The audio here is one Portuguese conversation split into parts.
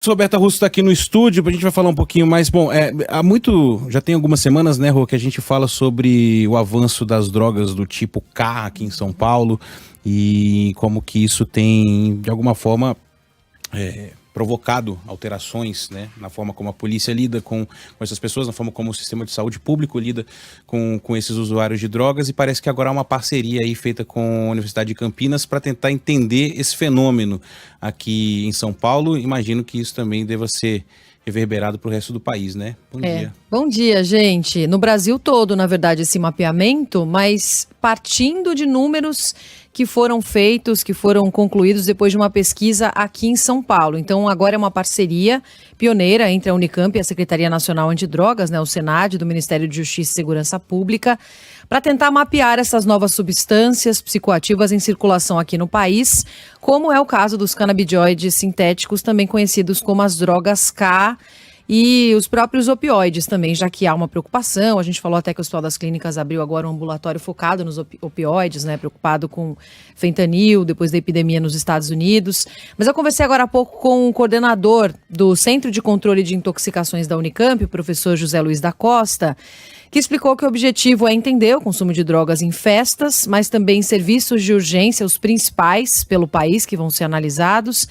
Roberta Russo está aqui no estúdio, a gente vai falar um pouquinho mais. Bom, já tem algumas semanas, né, Rô, que a gente fala sobre o avanço das drogas do tipo K aqui em São Paulo e como que isso tem, de alguma forma, provocado alterações, né, na forma como a polícia lida com essas pessoas, na forma como o sistema de saúde público lida com esses usuários de drogas, e parece que agora há uma parceria aí feita com a Universidade de Campinas para tentar entender esse fenômeno aqui em São Paulo. Imagino que isso também deva ser reverberado para o resto do país, né? Bom dia. Bom dia, gente. No Brasil todo, na verdade, esse mapeamento, mas partindo de números que foram feitos, que foram concluídos depois de uma pesquisa aqui em São Paulo. Então, agora é uma parceria pioneira entre a Unicamp e a Secretaria Nacional Antidrogas, né, o SENAD, do Ministério de Justiça e Segurança Pública, para tentar mapear essas novas substâncias psicoativas em circulação aqui no país, como é o caso dos canabidioides sintéticos, também conhecidos como as drogas K, e os próprios opioides também, já que há uma preocupação. A gente falou até que o Hospital das Clínicas abriu agora um ambulatório focado nos opioides, né, preocupado com fentanil, depois da epidemia nos Estados Unidos. Mas eu conversei agora há pouco com o coordenador do Centro de Controle de Intoxicações da Unicamp, o professor José Luiz da Costa, que explicou que o objetivo é entender o consumo de drogas em festas, mas também em serviços de urgência, os principais pelo país que vão ser analisados.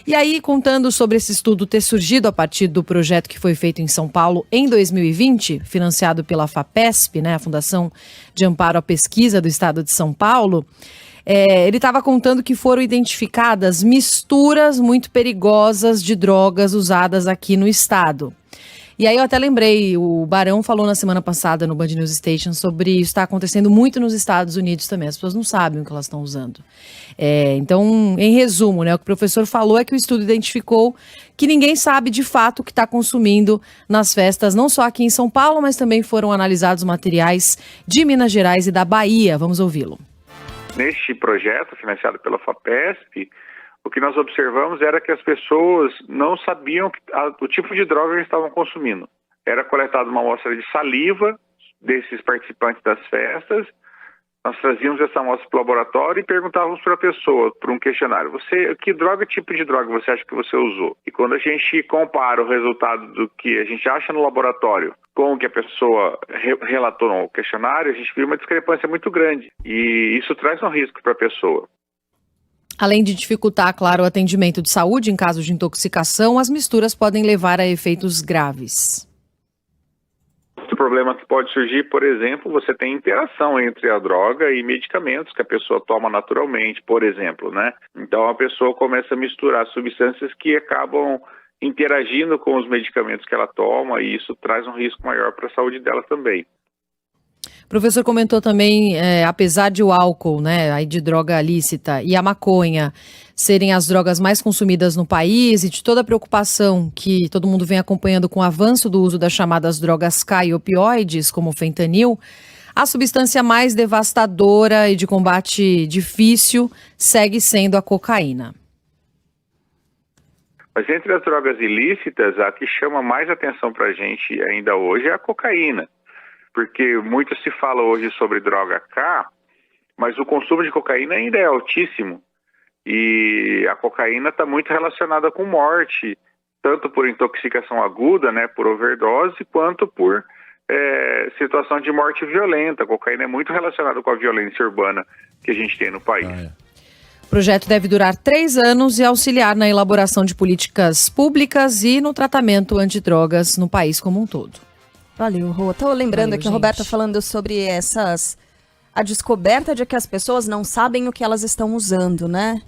E aí, contando sobre esse estudo ter surgido a partir do projeto que foi feito em São Paulo em 2020, financiado pela FAPESP, né, a Fundação de Amparo à Pesquisa do Estado de São Paulo, ele estava contando que foram identificadas misturas muito perigosas de drogas usadas aqui no estado. E aí eu até lembrei, o Barão falou na semana passada no Band News Station sobre isso está acontecendo muito nos Estados Unidos também. As pessoas não sabem o que elas estão usando. Então, em resumo, né, o que o professor falou é que o estudo identificou que ninguém sabe de fato o que está consumindo nas festas, não só aqui em São Paulo, mas também foram analisados materiais de Minas Gerais e da Bahia. Vamos ouvi-lo. Neste projeto, financiado pela FAPESP, o que nós observamos era que as pessoas não sabiam o tipo de droga que estavam consumindo. Era coletada uma amostra de saliva desses participantes das festas, nós trazíamos essa amostra para o laboratório e perguntávamos para a pessoa, por um questionário, que tipo de droga você acha que você usou? E quando a gente compara o resultado do que a gente acha no laboratório com o que a pessoa relatou no questionário, a gente viu uma discrepância muito grande. E isso traz um risco para a pessoa. Além de dificultar, claro, o atendimento de saúde em caso de intoxicação, as misturas podem levar a efeitos graves. Outro problema que pode surgir, por exemplo, você tem interação entre a droga e medicamentos que a pessoa toma naturalmente, por exemplo, né? Então a pessoa começa a misturar substâncias que acabam interagindo com os medicamentos que ela toma e isso traz um risco maior para a saúde dela também. O professor comentou também, apesar de o álcool, né, aí de droga lícita, e a maconha serem as drogas mais consumidas no país e de toda a preocupação que todo mundo vem acompanhando com o avanço do uso das chamadas drogas K e opioides, como o fentanil, a substância mais devastadora e de combate difícil segue sendo a cocaína. Mas entre as drogas ilícitas, a que chama mais atenção para a gente ainda hoje é a cocaína. Porque muito se fala hoje sobre droga K, mas o consumo de cocaína ainda é altíssimo. E a cocaína está muito relacionada com morte, tanto por intoxicação aguda, né, por overdose, quanto por situação de morte violenta. A cocaína é muito relacionada com a violência urbana que a gente tem no país. O projeto deve durar 3 anos e auxiliar na elaboração de políticas públicas e no tratamento antidrogas no país como um todo. Valeu, Rô. Tô lembrando aqui, a Roberta falando sobre a descoberta de que as pessoas não sabem o que elas estão usando, né?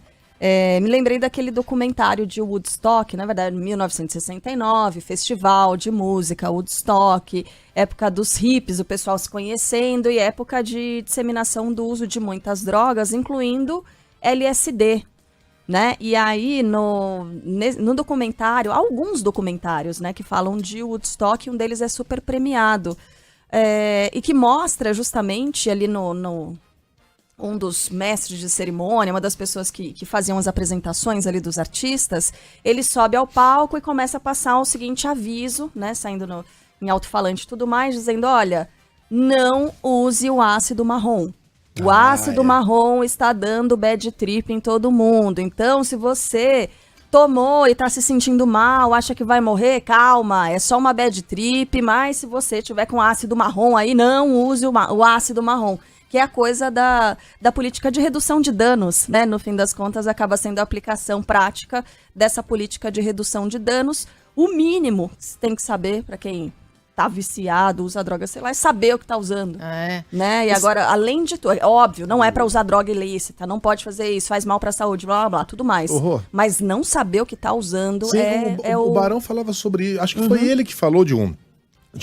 Me lembrei daquele documentário de Woodstock, na verdade, 1969, festival de música, Woodstock, época dos hippies, o pessoal se conhecendo e época de disseminação do uso de muitas drogas, incluindo LSD. Né? E aí, no documentário, alguns documentários, né, que falam de Woodstock, um deles é super premiado, e que mostra justamente ali um dos mestres de cerimônia, uma das pessoas que faziam as apresentações ali dos artistas, ele sobe ao palco e começa a passar o seguinte aviso, né, saindo em alto-falante e tudo mais, dizendo, olha, não use o ácido marrom. O ácido marrom está dando bad trip em todo mundo. Então, se você tomou e tá se sentindo mal, acha que vai morrer, calma, é só uma bad trip, mas se você tiver com ácido marrom aí, não use o ácido marrom, que é a coisa da política de redução de danos, né? No fim das contas, acaba sendo a aplicação prática dessa política de redução de danos. O mínimo que você tem que saber, para quem tá viciado, usa droga, sei lá, é saber o que tá usando. Né? E agora, além de tudo, é óbvio, não é para usar droga ilícita, não pode fazer isso, faz mal pra saúde, blá, blá, blá, tudo mais. Mas não saber o que tá usando. Sim, o Barão falava sobre, acho que foi ele que falou de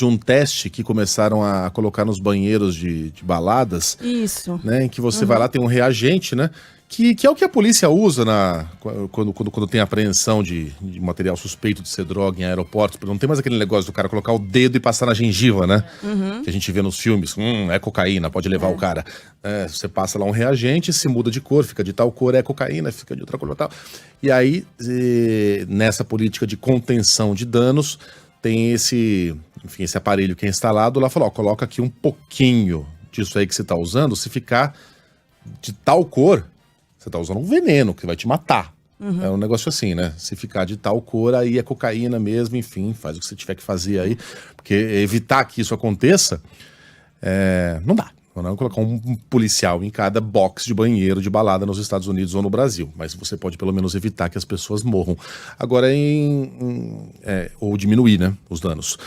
um teste que começaram a colocar nos banheiros de baladas. Isso. Né, em que você vai lá, tem um reagente, né? Que é o que a polícia usa quando tem apreensão de material suspeito de ser droga em aeroportos. Não tem mais aquele negócio do cara colocar o dedo e passar na gengiva, né? Que a gente vê nos filmes. É cocaína, pode levar o cara. Você passa lá um reagente, se muda de cor, fica de tal cor, é cocaína, fica de outra cor, tal. E aí, nessa política de contenção de danos, tem esse aparelho que é instalado lá, falou, coloca aqui um pouquinho disso aí que você tá usando, se ficar de tal cor, você tá usando um veneno que vai te matar. É um negócio assim, né? Se ficar de tal cor, aí é cocaína mesmo, enfim, faz o que você tiver que fazer aí, porque evitar que isso aconteça, não dá. Não colocar um policial em cada box de banheiro de balada nos Estados Unidos ou no Brasil, mas você pode pelo menos evitar que as pessoas morram. Agora, ou diminuir, né, os danos.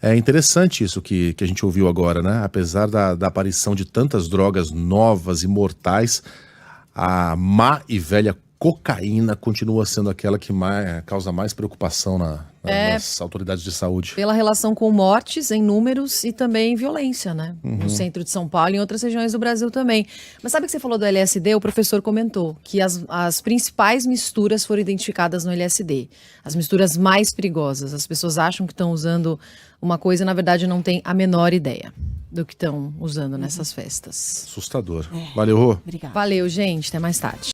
É interessante isso que a gente ouviu agora, né? Apesar da aparição de tantas drogas novas e mortais, a má e velha cocaína continua sendo aquela que causa mais preocupação nas autoridades de saúde. Pela relação com mortes em números e também violência, né? No centro de São Paulo e em outras regiões do Brasil também. Mas sabe que você falou do LSD? O professor comentou que as principais misturas foram identificadas no LSD. As misturas mais perigosas. As pessoas acham que estão usando uma coisa e, na verdade, não tem a menor ideia do que estão usando nessas festas. Assustador. Valeu, Rô. Obrigada. Valeu, gente. Até mais tarde.